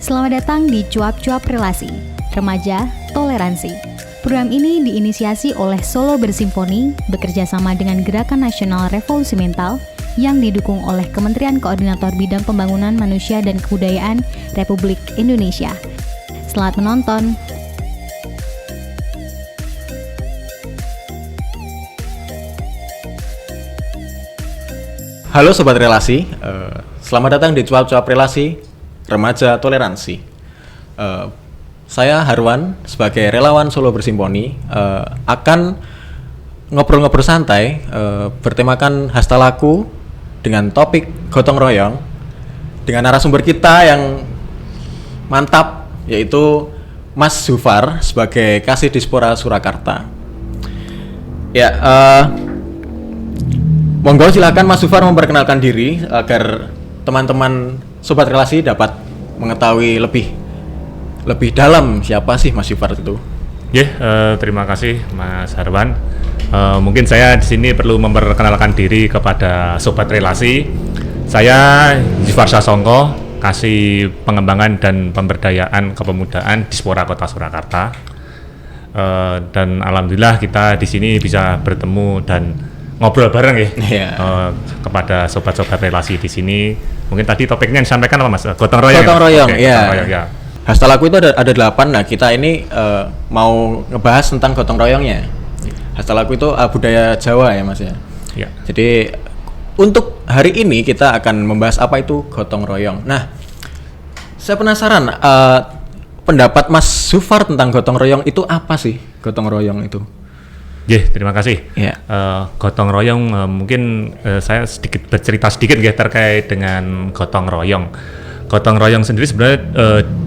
Selamat datang di Cuap-Cuap Relasi, Remaja Toleransi. Program ini diinisiasi oleh Solo Bersimfoni bekerja sama dengan Gerakan Nasional Revolusi Mental yang didukung oleh Kementerian Koordinator Bidang Pembangunan Manusia dan Kebudayaan Republik Indonesia. Selamat menonton. Halo Sobat Relasi, selamat datang di Cuap-Cuap Relasi, Remaja Toleransi. Saya Harwan sebagai relawan Solo Bersimfoni akan ngobrol-ngobrol santai bertemakan hasta laku dengan topik gotong royong dengan narasumber kita yang mantap, yaitu Mas Zufar sebagai Kasih Dispora Surakarta. Ya, monggo silakan Mas Zufar memperkenalkan diri agar teman-teman Sobat Relasi dapat mengetahui lebih dalam siapa sih Mas Zufar itu. Terima kasih Mas Harwan. Mungkin saya di sini perlu memperkenalkan diri kepada Sobat Relasi. Saya Zufar Sasongko, Kasih Pengembangan dan Pemberdayaan Kepemudaan Dispora Kota Surakarta. Dan alhamdulillah kita di sini bisa bertemu dan ngobrol bareng kepada sobat-sobat relasi di sini. Mungkin tadi topiknya yang disampaikan apa Mas? Gotong royong. Gotong royong, okay, ya. Gotong royong, ya. Hasta laku itu ada 8. Nah, kita ini mau ngebahas tentang gotong royongnya. Hasta laku itu budaya Jawa ya Mas ya. Ya. Jadi untuk hari ini kita akan membahas apa itu gotong royong. Nah, saya penasaran pendapat Mas Zufar tentang gotong royong itu apa sih? Gotong royong itu? Terima kasih. Yeah. Gotong royong mungkin saya bercerita sedikit terkait dengan gotong royong. Gotong royong sendiri sebenarnya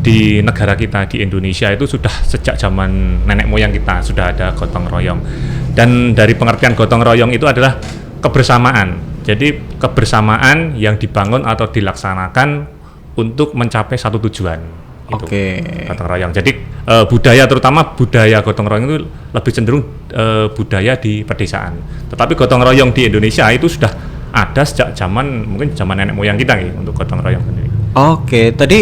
di negara kita di Indonesia itu sudah sejak zaman nenek moyang kita sudah ada gotong royong. Dan dari pengertian gotong royong itu adalah kebersamaan. Jadi kebersamaan yang dibangun atau dilaksanakan untuk mencapai satu tujuan. Gotong royong. Jadi budaya, terutama budaya gotong royong itu lebih cenderung budaya di pedesaan. Tetapi gotong royong di Indonesia itu sudah ada sejak mungkin zaman nenek moyang kita untuk gotong royong sendiri. Tadi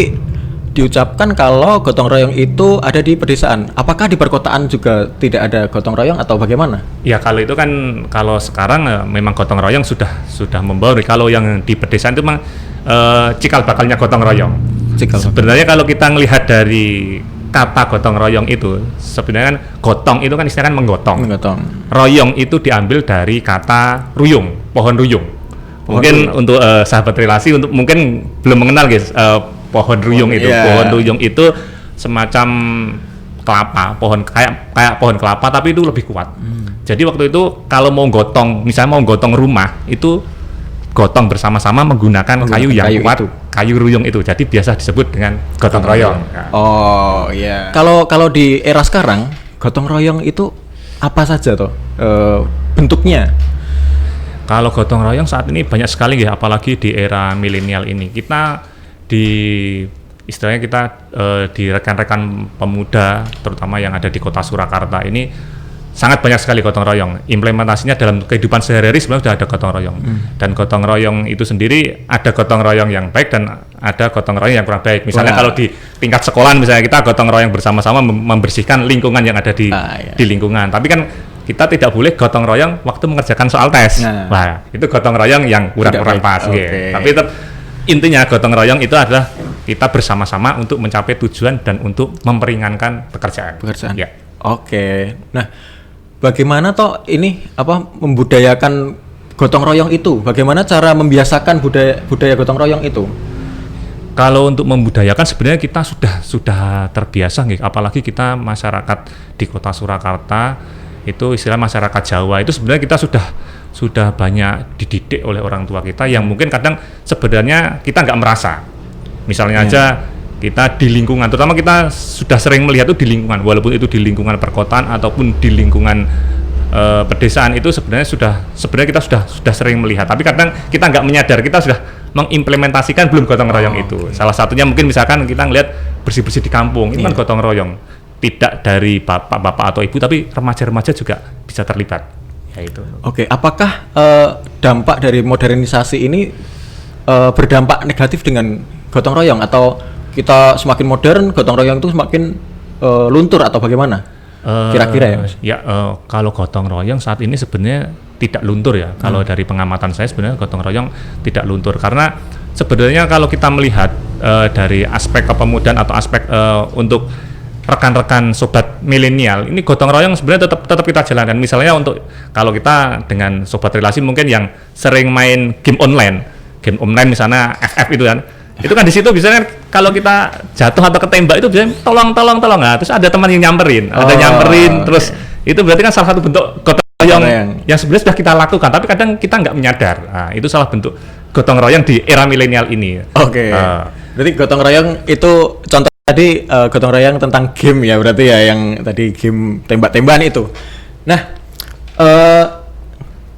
diucapkan kalau gotong royong itu ada di pedesaan. Apakah di perkotaan juga tidak ada gotong royong atau bagaimana? Ya kalau itu kan kalau sekarang memang gotong royong sudah membaur. Kalau yang di pedesaan itu memang cikal bakalnya gotong royong. Sebenarnya kalau kita melihat dari kata gotong royong itu, sebenarnya kan gotong itu kan istilahnya menggotong. Royong itu diambil dari kata ruyung, pohon ruyung. Mungkin untuk sahabat relasi untuk mungkin belum mengenal guys, pohon ruyung itu. Yeah. Pohon ruyung itu semacam kelapa, pohon kayak pohon kelapa tapi itu lebih kuat. Jadi waktu itu kalau mau gotong, misalnya mau gotong rumah itu gotong bersama-sama menggunakan kayu yang kuat, kayu ruyung itu. Jadi biasa disebut dengan gotong royong. Oh iya. Kalau di era sekarang, gotong royong itu apa saja toh bentuknya? Kalau gotong royong saat ini banyak sekali ya, apalagi di era milenial ini. Kita istilahnya kita di rekan-rekan pemuda, terutama yang ada di kota Surakarta ini sangat banyak sekali gotong royong. Implementasinya dalam kehidupan sehari-hari sebenarnya sudah ada gotong royong. Dan gotong royong itu sendiri ada gotong royong yang baik dan ada gotong royong yang kurang baik. Misalnya kalau di tingkat sekolah misalnya kita gotong royong bersama-sama membersihkan lingkungan yang ada di lingkungan. Tapi kan kita tidak boleh gotong royong waktu mengerjakan soal tes. Nah, itu gotong royong yang kurang pas. Tapi tetap intinya gotong royong itu adalah kita bersama-sama untuk mencapai tujuan dan untuk memperingankan pekerjaan. Ya. Nah, bagaimana toh ini membudayakan gotong royong itu? Bagaimana cara membiasakan budaya gotong royong itu? Kalau untuk membudayakan sebenarnya kita sudah terbiasa apalagi kita masyarakat di kota Surakarta itu istilah masyarakat Jawa itu sebenarnya kita sudah banyak dididik oleh orang tua kita yang mungkin kadang sebenarnya kita nggak merasa. Misalnya aja kita di lingkungan, terutama kita sudah sering melihat itu di lingkungan, walaupun itu di lingkungan perkotaan ataupun di lingkungan pedesaan itu sebenarnya kita sudah sering melihat. Tapi kadang kita nggak menyadar, kita sudah mengimplementasikan belum gotong royong itu. Salah satunya mungkin misalkan kita ngelihat bersih-bersih di kampung, itu kan gotong royong. Tidak dari bapak-bapak atau ibu, tapi remaja-remaja juga bisa terlibat. Ya itu. Apakah dampak dari modernisasi ini berdampak negatif dengan gotong royong atau kita semakin modern, gotong royong itu semakin luntur atau bagaimana? Kira-kira ya, Mas? Ya, kalau gotong royong saat ini sebenarnya tidak luntur ya. Kalau dari pengamatan saya sebenarnya gotong royong tidak luntur karena sebenarnya kalau kita melihat dari aspek kepemudaan atau aspek untuk rekan-rekan sobat milenial, ini gotong royong sebenarnya tetap kita jalankan. Misalnya untuk kalau kita dengan sobat relasi mungkin yang sering main game online misalnya FF itu kan. Itu kan di situ biasanya kalau kita jatuh atau ketembak itu biasanya tolong. Nah, terus ada teman yang nyamperin, terus itu berarti kan salah satu bentuk gotong royong yang sebenarnya sudah kita lakukan, tapi kadang kita nggak menyadar. Nah, itu salah bentuk gotong royong di era milenial ini. Oke. Berarti gotong royong itu contoh tadi gotong royong tentang game ya, berarti ya yang tadi game tembak-tembakan itu. Nah,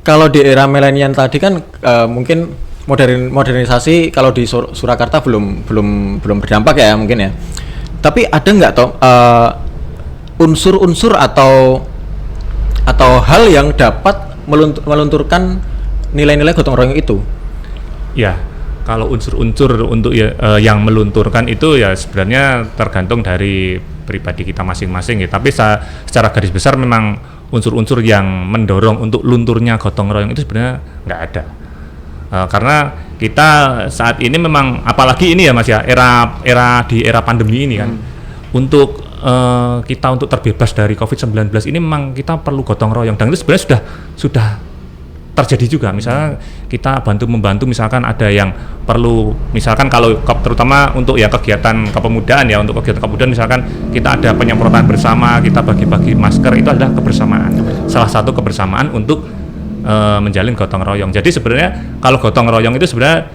kalau di era milenial tadi kan mungkin modernisasi kalau di Surakarta belum berdampak ya mungkin ya. Tapi ada nggak toh unsur-unsur atau hal yang dapat melunturkan nilai-nilai gotong royong itu? Ya, kalau unsur-unsur untuk yang melunturkan itu ya sebenarnya tergantung dari pribadi kita masing-masing ya. Tapi secara garis besar memang unsur-unsur yang mendorong untuk lunturnya gotong royong itu sebenarnya nggak ada. Karena kita saat ini memang apalagi ini ya Mas ya era pandemi ini kan untuk kita untuk terbebas dari COVID-19 ini memang kita perlu gotong royong dan itu sebenarnya sudah terjadi juga. Misalnya kita membantu misalkan ada yang perlu misalkan kalau terutama untuk ya kegiatan kepemudaan ya, untuk kegiatan kepemudaan misalkan kita ada penyemprotan bersama, kita bagi-bagi masker, itu adalah kebersamaan, salah satu kebersamaan untuk menjalin gotong royong. Jadi sebenarnya kalau gotong royong itu sebenarnya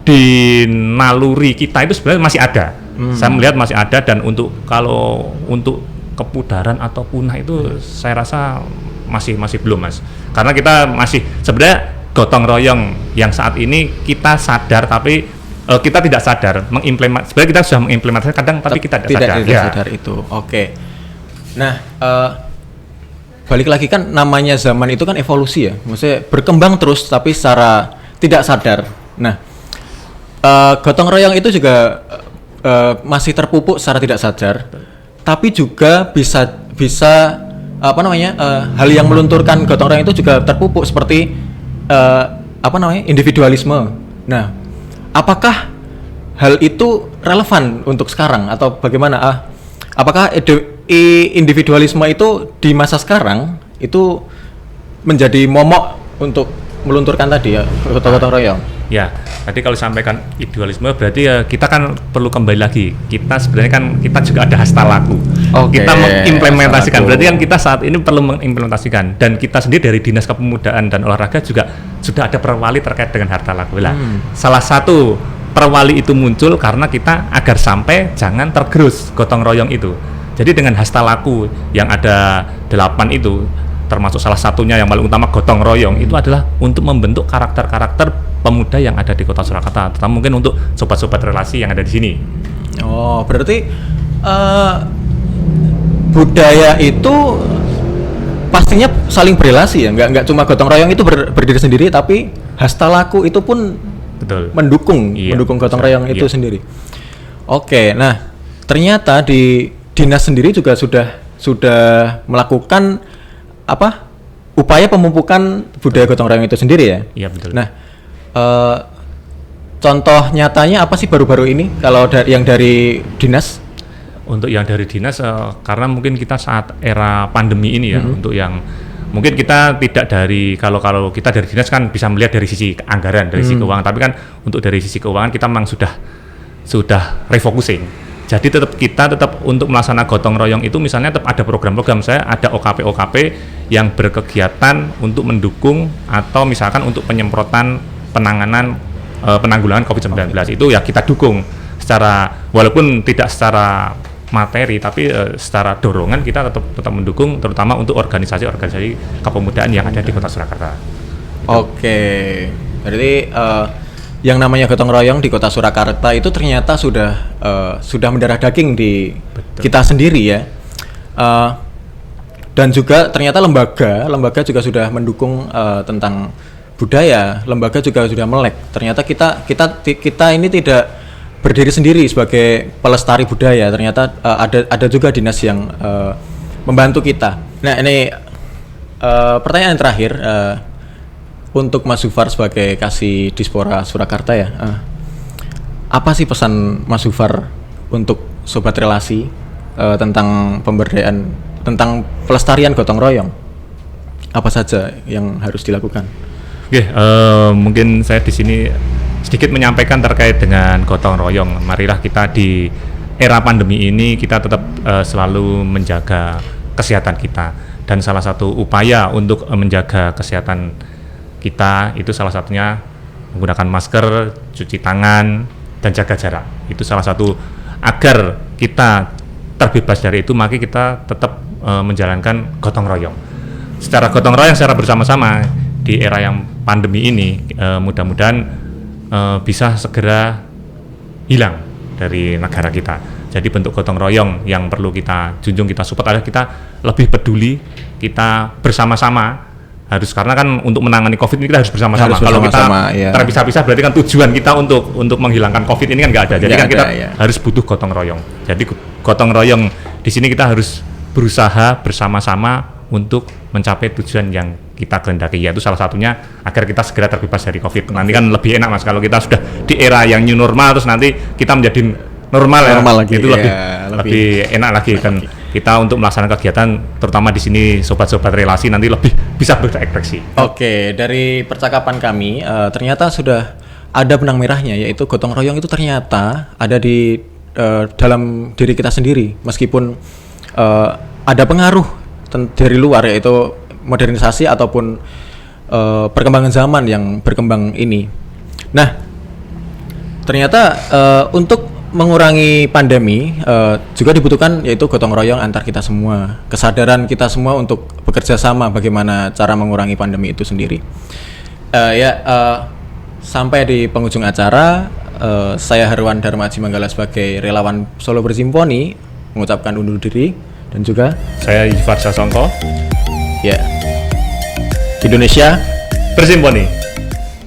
di naluri kita itu sebenarnya masih ada. Saya melihat masih ada dan untuk kepudaran atau punah itu saya rasa masih belum Mas. Karena kita masih sebenarnya gotong royong yang saat ini kita sadar tapi kita tidak sadar sebenarnya kita sudah mengimplementasikan kadang tapi kita tidak sadar itu. Oke. Nah, balik lagi kan namanya zaman itu kan evolusi ya, maksudnya berkembang terus tapi secara tidak sadar. Nah, gotong royong itu juga masih terpupuk secara tidak sadar, tapi juga bisa hal yang melunturkan gotong royong itu juga terpupuk seperti individualisme. Nah, apakah hal itu relevan untuk sekarang atau bagaimana? Apakah individualisme itu di masa sekarang itu menjadi momok untuk melunturkan tadi ya gotong royong? Ya, tadi kalau sampaikan idealisme berarti ya kita kan perlu kembali lagi. Kita sebenarnya kan kita juga ada hasta laku. Kita mengimplementasikan. Berarti kan kita saat ini perlu mengimplementasikan dan kita sendiri dari Dinas Kepemudaan dan Olahraga juga sudah ada perwali terkait dengan hasta laku. Salah satu perwali itu muncul karena kita agar sampai jangan tergerus gotong royong itu. Jadi dengan hasta laku yang ada 8 itu, termasuk salah satunya yang paling utama gotong royong itu adalah untuk membentuk karakter-karakter pemuda yang ada di Kota Surakarta, terutama mungkin untuk sobat-sobat relasi yang ada di sini. Oh, berarti budaya itu pastinya saling berrelasi ya, nggak cuma gotong royong itu berdiri sendiri, tapi hasta laku itu pun mendukung gotong royong itu sendiri. Oke, nah ternyata di dinas sendiri juga sudah melakukan upaya pemupukan budaya gotong royong itu sendiri ya. Iya betul. Nah, contoh nyatanya apa sih baru-baru ini kalau yang dari dinas? Untuk yang dari dinas karena mungkin kita saat era pandemi ini ya, untuk yang mungkin kita tidak dari kalau kita dari dinas kan bisa melihat dari sisi anggaran, dari sisi keuangan, tapi kan untuk dari sisi keuangan kita memang sudah refocusing. Jadi kita tetap untuk melaksanakan gotong royong itu misalnya tetap ada program-program, saya ada OKP yang berkegiatan untuk mendukung atau misalkan untuk penyemprotan penanggulangan COVID-19 itu ya kita dukung secara walaupun tidak secara materi tapi secara dorongan kita tetap mendukung terutama untuk organisasi-organisasi kepemudaan yang ada di Kota Surakarta. Oke. Berarti yang namanya gotong royong di Kota Surakarta itu ternyata sudah mendarah daging di kita sendiri ya, dan juga ternyata lembaga juga sudah mendukung tentang budaya, lembaga juga sudah melek. Ternyata kita ini tidak berdiri sendiri sebagai pelestari budaya. Ternyata ada juga dinas yang membantu kita. Nah ini pertanyaan terakhir untuk Mas Zufar sebagai Kasih Dispora Surakarta ya. Apa sih pesan Mas Zufar untuk sobat relasi tentang pemberdayaan, tentang pelestarian gotong royong? Apa saja yang harus dilakukan? Oke, mungkin saya di sini sedikit menyampaikan terkait dengan gotong royong. Marilah kita di era pandemi ini kita tetap selalu menjaga kesehatan kita, dan salah satu upaya untuk menjaga kesehatan kita itu salah satunya menggunakan masker, cuci tangan, dan jaga jarak. Itu salah satu agar kita terbebas dari itu, maka kita tetap menjalankan gotong royong. Secara gotong royong, secara bersama-sama di era yang pandemi ini, mudah-mudahan bisa segera hilang dari negara kita. Jadi bentuk gotong royong yang perlu kita junjung, kita support adalah kita lebih peduli, kita bersama-sama harus, karena kan untuk menangani COVID ini kita harus bersama-sama. Kalau kita terpisah-pisah berarti kan tujuan kita untuk menghilangkan COVID ini kan nggak ada. Jadi kita harus butuh gotong royong. Jadi gotong royong di sini kita harus berusaha bersama-sama untuk mencapai tujuan yang kita kehendaki, yaitu salah satunya agar kita segera terbebas dari COVID. Nanti kan lebih enak Mas kalau kita sudah di era yang new normal, terus nanti kita menjadi normal lagi, itu lebih enak lagi, dan kita untuk melaksanakan kegiatan terutama di sini sobat-sobat relasi nanti lebih bisa berekspresi. Oke, dari percakapan kami ternyata sudah ada benang merahnya, yaitu gotong royong itu ternyata ada di dalam diri kita sendiri, meskipun ada pengaruh dari luar, yaitu modernisasi ataupun perkembangan zaman yang berkembang ini. Nah, ternyata untuk mengurangi pandemi juga dibutuhkan yaitu gotong royong antar kita semua, kesadaran kita semua untuk bekerja sama bagaimana cara mengurangi pandemi itu sendiri. Sampai di penghujung acara, saya Herwan Darmaji Manggala sebagai relawan Solo Bersimponi mengucapkan undur diri, dan juga saya Zufar Sasongko. Indonesia Bersimponi.